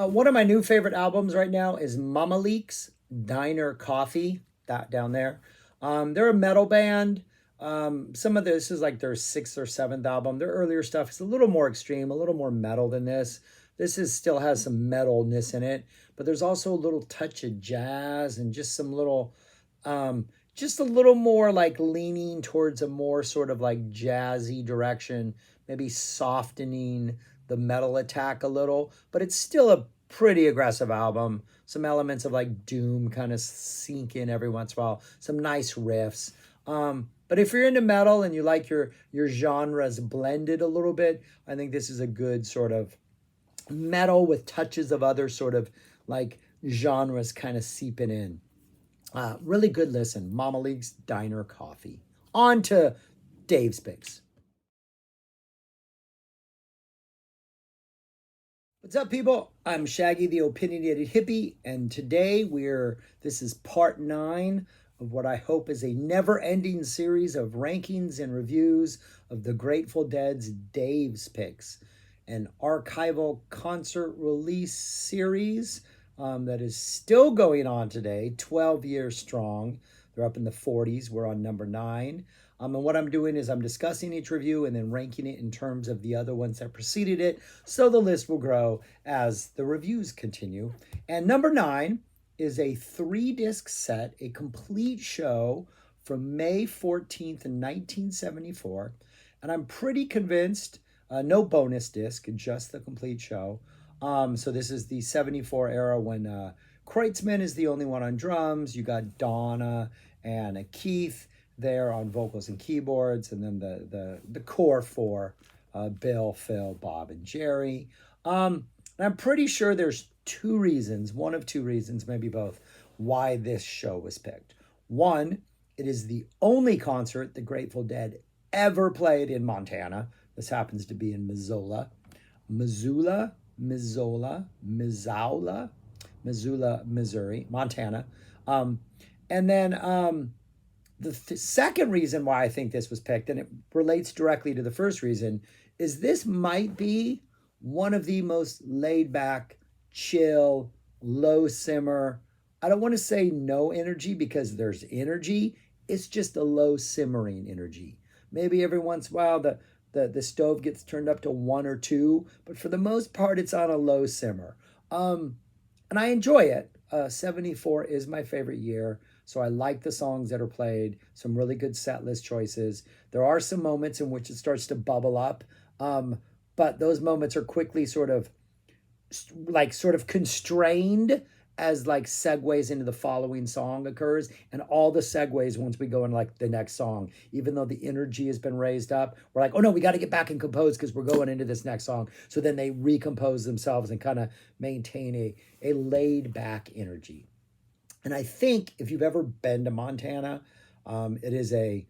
One of my new favorite albums right now is Mama Leaks Diner Coffee, that down there. They're a metal band. Some of this is like their sixth or seventh album. Their earlier stuff is a little more extreme, a little more metal than this. This is still has some metalness in it, but there's also a little touch of jazz and just some little, just a little more like leaning towards a more sort of like jazzy direction, maybe softening the metal attack a little, but it's still a pretty aggressive album. Some elements of like doom kind of sink in every once in a while. Some nice riffs. But if you're into metal and you like your genres blended a little bit, I think this is a good sort of metal with touches of other sort of like genres kind of seeping in. Really good listen. Mama League's Diner Coffee. On to Dave's picks. What's up, people? I'm Shaggy, the opinionated hippie, and today this is part 9 of what I hope is a never-ending series of rankings and reviews of the Grateful Dead's Dave's Picks, an archival concert release series that is still going on today, 12 years strong. They're up in the 40s. We're on number 9. And what I'm doing is I'm discussing each review and then ranking it in terms of the other ones that preceded it. So the list will grow as the reviews continue. And number 9 is a 3-disc set, a complete show from May 14th, 1974. And I'm pretty convinced, no bonus disc, just the complete show. So this is the 74 era when Kreutzmann is the only one on drums. You got Donna and Keith there on vocals and keyboards, and then the core 4, Bill, Phil, Bob, and Jerry. And I'm pretty sure there's 2 reasons, one of 2 reasons, maybe both, why this show was picked. One, it is the only concert the Grateful Dead ever played in Montana. This happens to be in Missoula, Missouri, Montana. And then the second reason why I think this was picked, and it relates directly to the first reason, is this might be one of the most laid back, chill, low simmer. I don't want to say no energy because there's energy. It's just a low simmering energy. Maybe every once in a while the stove gets turned up to 1 or 2, but for the most part, it's on a low simmer. And I enjoy it. 74 is my favorite year. So I like the songs that are played, some really good set list choices. There are some moments in which it starts to bubble up, but those moments are quickly sort of constrained as like segues into the following song occurs, and all the segues once we go in like the next song, even though the energy has been raised up, we're like, oh no, we got to get back and compose because we're going into this next song. So then they recompose themselves and kind of maintain a laid back energy. And I think if you've ever been to Montana, it is a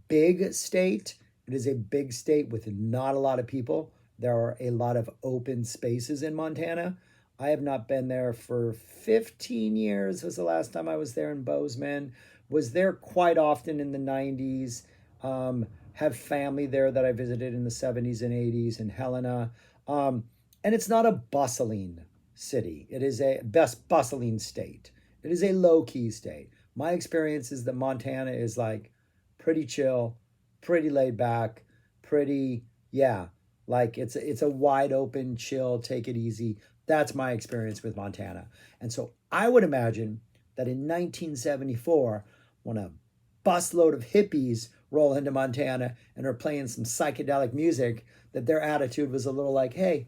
big state. It is a big state with not a lot of people. There are a lot of open spaces in Montana. I have not been there for 15 years. Was the last time I was there in Bozeman. Was there quite often in the 90s. Have family there that I visited in the 70s and 80s in Helena. And it's not a bustling city. It is a bustling state. It is a low-key state. My experience is that Montana is like pretty chill, pretty laid back, pretty, like it's a wide open, chill, take it easy. That's my experience with Montana. And so I would imagine that in 1974, when a busload of hippies roll into Montana and are playing some psychedelic music, that their attitude was a little like, hey,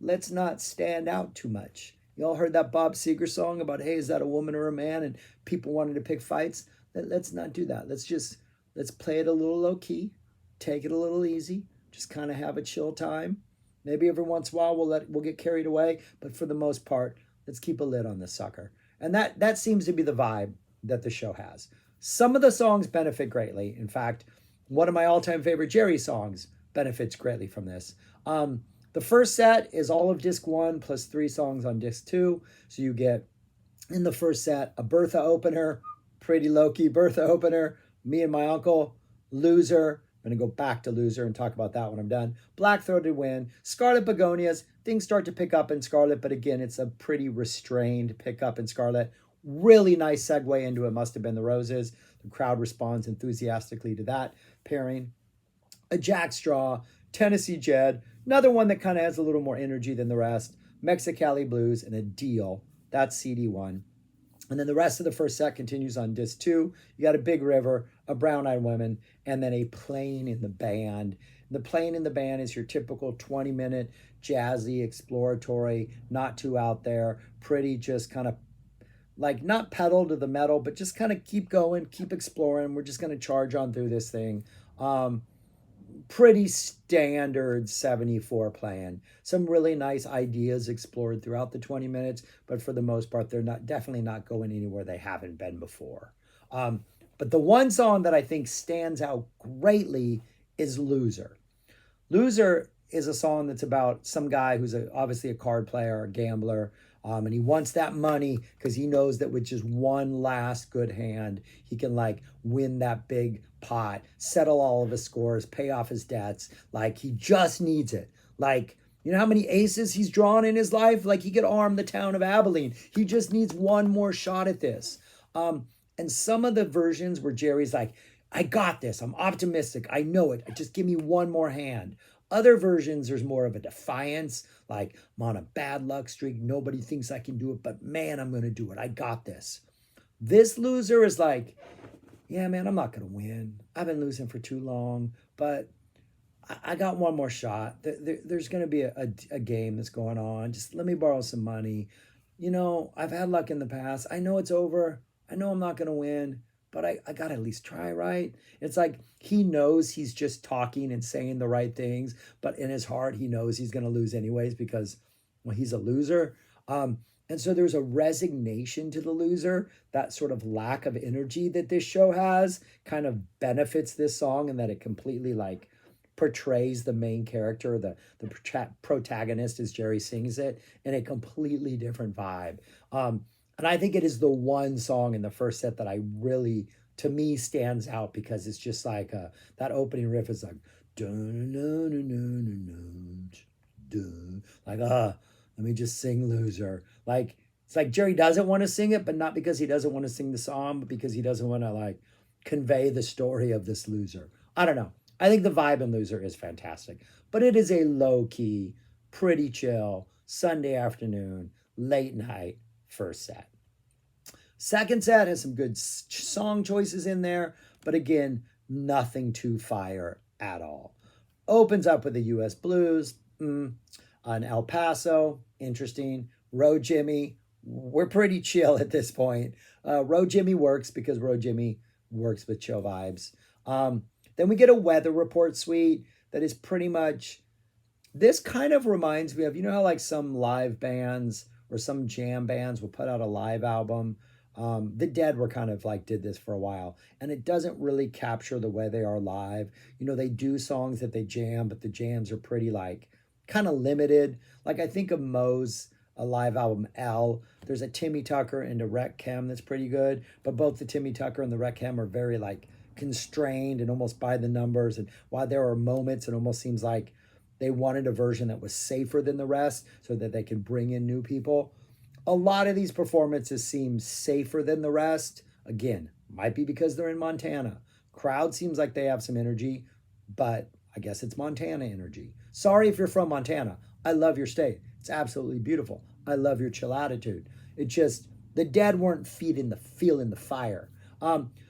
let's not stand out too much. Y'all heard that Bob Seger song about, hey, is that a woman or a man? And people wanted to pick fights. Let's not do that. Let's play it a little low key, take it a little easy, just kind of have a chill time. Maybe every once in a while we'll get carried away, but for the most part, let's keep a lid on this sucker. And that seems to be the vibe that the show has. Some of the songs benefit greatly. In fact, one of my all-time favorite Jerry songs benefits greatly from this. The first set is all of disc 1 plus 3 songs on disc 2. So you get, in the first set, a Bertha opener, pretty low-key Bertha opener, Me and My Uncle, Loser, I'm going to go back to Loser and talk about that when I'm done. Black Throated Wind, Scarlet Begonias. Things start to pick up in Scarlet, but again, it's a pretty restrained pickup in Scarlet. Really nice segue into It Must Have Been the Roses. The crowd responds enthusiastically to that pairing. A Jackstraw, Tennessee Jed, another one that kind of has a little more energy than the rest. Mexicali Blues, and a Deal. That's CD1. And then the rest of the first set continues on disc 2. You got a Big River, a Brown Eyed Woman, and then a Playing in the Band. The Playing in the Band is your typical 20-minute jazzy, exploratory, not too out there, pretty just kind of like not pedal to the metal, but just kind of keep going, keep exploring. We're just going to charge on through this thing. Pretty standard 74 plan. Some really nice ideas explored throughout the 20 minutes, but for the most part, they're not definitely not going anywhere they haven't been before. But the one song that I think stands out greatly is Loser. Loser is a song that's about some guy who's obviously a card player, a gambler, and he wants that money because he knows that with just one last good hand, he can like win that big pot, settle all of his scores, pay off his debts. Like he just needs it. Like, you know how many aces he's drawn in his life? Like he could arm the town of Abilene. He just needs one more shot at this. And some of the versions where Jerry's like, I got this. I'm optimistic. I know it. Just give me one more hand. Other versions, there's more of a defiance, like I'm on a bad luck streak. Nobody thinks I can do it, but man, I'm going to do it. I got this. This Loser is like, yeah, man, I'm not going to win. I've been losing for too long, but I got one more shot. There's going to be a game that's going on. Just let me borrow some money. You know, I've had luck in the past. I know it's over. I know I'm not going to win, but I got to at least try, right? It's like he knows he's just talking and saying the right things, but in his heart, he knows he's going to lose anyways because, well, he's a loser. And so there's a resignation to the loser. That sort of lack of energy that this show has kind of benefits this song in that it completely like portrays the main character, the protagonist as Jerry sings it, in a completely different vibe. And I think it is the one song in the first set that I really, to me, stands out because it's just like that opening riff is like, like, let me just sing Loser. Like, it's like Jerry doesn't want to sing it, but not because he doesn't want to sing the song, but because he doesn't want to like convey the story of this loser. I don't know. I think the vibe in Loser is fantastic, but it is a low key, pretty chill Sunday afternoon, late night first set. Second set has some good song choices in there, but again, nothing too fire at all. Opens up with the U.S. Blues, an El Paso, interesting. Road Jimmy, we're pretty chill at this point. Road Jimmy works because Road Jimmy works with chill vibes. Then we get a weather report suite that is pretty much, this kind of reminds me of, you know how like some live bands or some jam bands will put out a live album. The Dead were kind of like did this for a while, and it doesn't really capture the way they are live. You know, they do songs that they jam, but the jams are pretty like kind of limited. Like I think of Moe's a live album L. There's a Timmy Tucker and a Rec Chem that's pretty good, but both the Timmy Tucker and the Rec Chem are very like constrained and almost by the numbers. And while there are moments, it almost seems like they wanted a version that was safer than the rest so that they could bring in new people. A lot of these performances seem safer than the rest. Again, might be because they're in Montana. Crowd seems like they have some energy, but I guess it's Montana energy. Sorry if you're from Montana. I love your state. It's absolutely beautiful. I love your chill attitude. It just, the Dead weren't feeling the fire.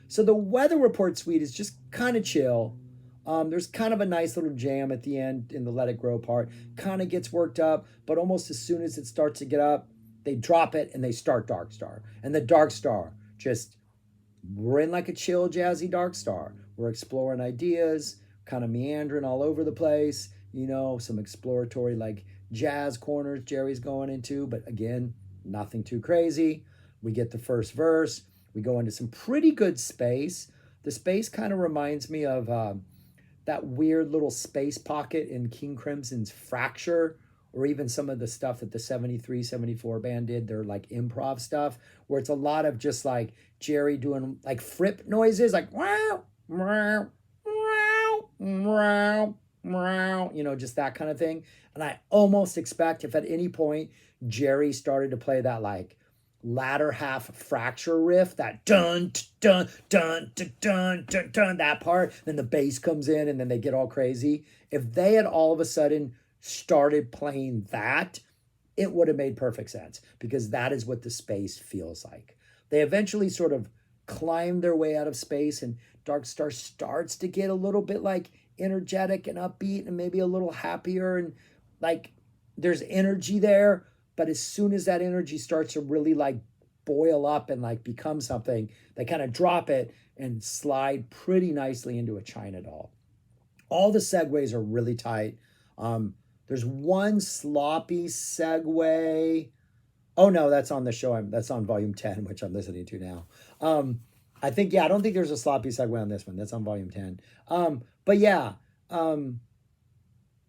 So the weather report suite is just kind of chill. There's kind of a nice little jam at the end in the Let It Grow part. Kind of gets worked up, but almost as soon as it starts to get up, they drop it and they start Dark Star. And the Dark Star, just, we're in like a chill, jazzy Dark Star. We're exploring ideas, kind of meandering all over the place. You know, some exploratory like jazz corners Jerry's going into, but again, nothing too crazy. We get the first verse. We go into some pretty good space. The space kind of reminds me of that weird little space pocket in King Crimson's Fracture, or even some of the stuff that the 73, 74 band did, their like improv stuff, where it's a lot of just like Jerry doing like frip noises, like wow, wow, wow, meow, meow, just that kind of thing. And I almost expect if at any point Jerry started to play that like latter half fracture riff, that dun dun dun dun dun dun dun, that part, then the bass comes in and then they get all crazy. If they had all of a sudden started playing that, it would have made perfect sense because that is what the space feels like. They eventually sort of climb their way out of space, and Dark Star starts to get a little bit like energetic and upbeat and maybe a little happier, and like there's energy there. But as soon as that energy starts to really like boil up and like become something, they kind of drop it and slide pretty nicely into a China doll. All the segues are really tight. There's one sloppy segue. Oh no, that's on the show. That's on volume 10, which I'm listening to now. I think, yeah, I don't think there's a sloppy segue on this one. That's on volume 10. But yeah,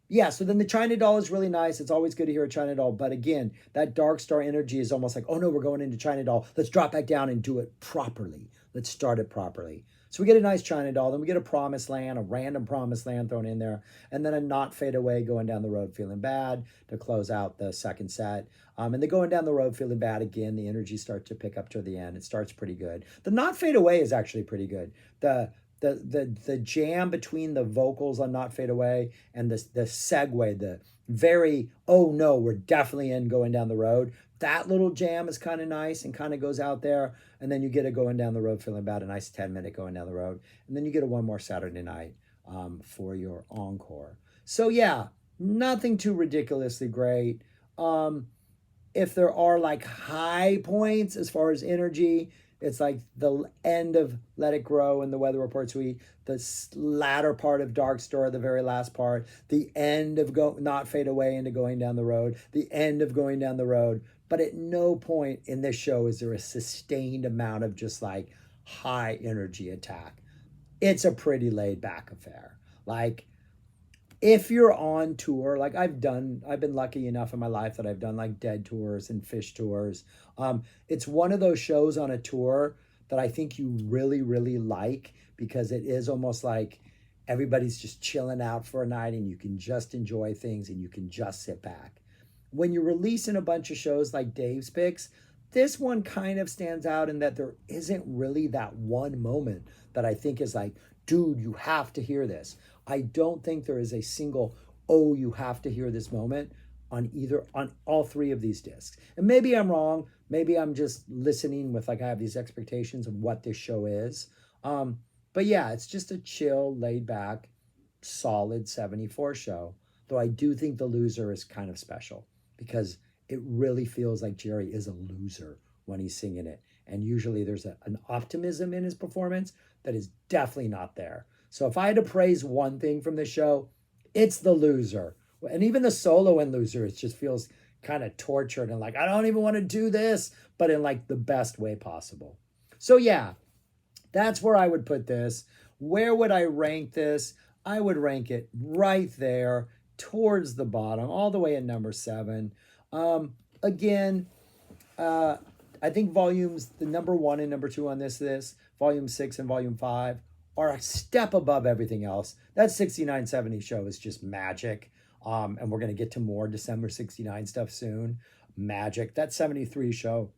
yeah, so then the China doll is really nice. It's always good to hear a China doll. But again, that Dark Star energy is almost like, oh no, we're going into China doll. Let's drop back down and do it properly. Let's start it properly. So we get a nice China doll. Then we get a Promised Land, a random Promised Land thrown in there. And then a Not Fade Away, Going Down the Road Feeling Bad to close out the second set. And then Going Down the Road Feeling Bad again, the energy starts to pick up to the end. It starts pretty good. The Not Fade Away is actually pretty good. The jam between the vocals on Not Fade Away and the segue, the very, oh no, we're definitely in Going Down the Road. That little jam is kind of nice and kind of goes out there. And then you get a Going Down the Road Feeling Bad, a nice 10-minute Going Down the Road. And then you get a One More Saturday Night for your encore. So yeah, nothing too ridiculously great. If there are like high points as far as energy, it's like the end of Let It Grow and the Weather Report Suite, the latter part of Dark Star, the very last part, the end of Not Fade Away into Going Down the Road, the end of Going Down the Road. But at no point in this show is there a sustained amount of just like high energy attack. It's a pretty laid back affair. Like, if you're on tour, like I've been lucky enough in my life that I've done like Dead tours and Fish tours. It's one of those shows on a tour that I think you really, really like because it is almost like everybody's just chilling out for a night and you can just enjoy things and you can just sit back. When you're releasing a bunch of shows like Dave's Picks, this one kind of stands out in that there isn't really that one moment that I think is like, dude, you have to hear this. I don't think there is a single, oh, you have to hear this moment on all three of these discs. And maybe I'm wrong. Maybe I'm just listening with like I have these expectations of what this show is. But yeah, it's just a chill, laid back, solid 74 show. Though I do think the loser is kind of special because it really feels like Jerry is a loser when he's singing it. And usually there's an optimism in his performance that is definitely not there. So if I had to praise one thing from the show, it's the loser. And even the solo in Loser, it just feels kind of tortured and like, I don't even want to do this, but in like the best way possible. So yeah, that's where I would put this. Where would I rank this? I would rank it right there towards the bottom, all the way at number 7. Again, I think volumes, the number 1 and number 2 on this, volume 6 and volume 5, are a step above everything else. That 69-70 show is just magic. And we're going to get to more December 69 stuff soon. Magic. That 73 show,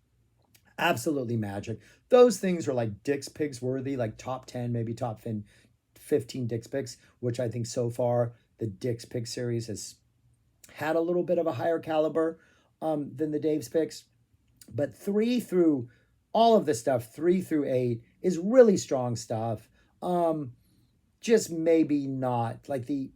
absolutely magic. Those things are like Dick's Picks worthy, like top 10, maybe top 15 Dick's Picks, which I think so far the Dick's Picks series has had a little bit of a higher caliber than the Dave's Picks. But 3 through all of this stuff, 3 through 8, is really strong stuff. Just maybe not like the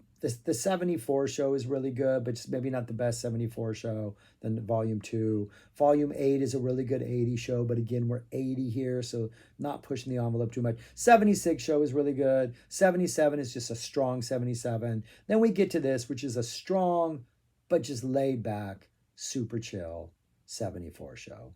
74 show is really good, but just maybe not the best 74 show. Then volume 2. Volume 8 is a really good 80 show, but again, we're 80 here, so not pushing the envelope too much. 76 show is really good. 77 is just a strong 77. Then we get to this, which is a strong, but just laid back, super chill 74 show.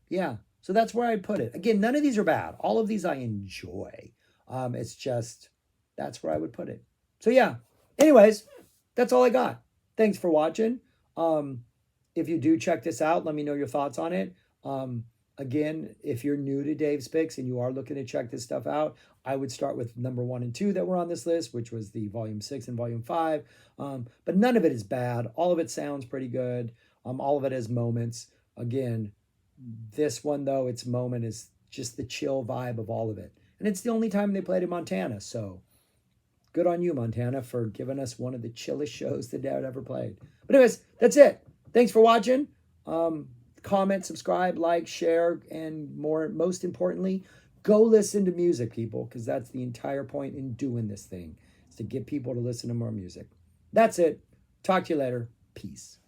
Yeah, so that's where I'd put it. Again, none of these are bad. All of these I enjoy. It's just, that's where I would put it. So yeah, anyways, that's all I got. Thanks for watching. If you do check this out, let me know your thoughts on it. Again, if you're new to Dave's Picks and you are looking to check this stuff out, I would start with number 1 and 2 that were on this list, which was the volume 6 and volume 5. But none of it is bad. All of it sounds pretty good. All of it has moments. Again, this one, though, its moment is just the chill vibe of all of it. And it's the only time they played in Montana. So good on you, Montana, for giving us one of the chillest shows that Dad ever played. But anyways, that's it. Thanks for watching. Comment, subscribe, like, share, and most importantly, go listen to music, people, because that's the entire point in doing this thing, is to get people to listen to more music. That's it. Talk to you later. Peace.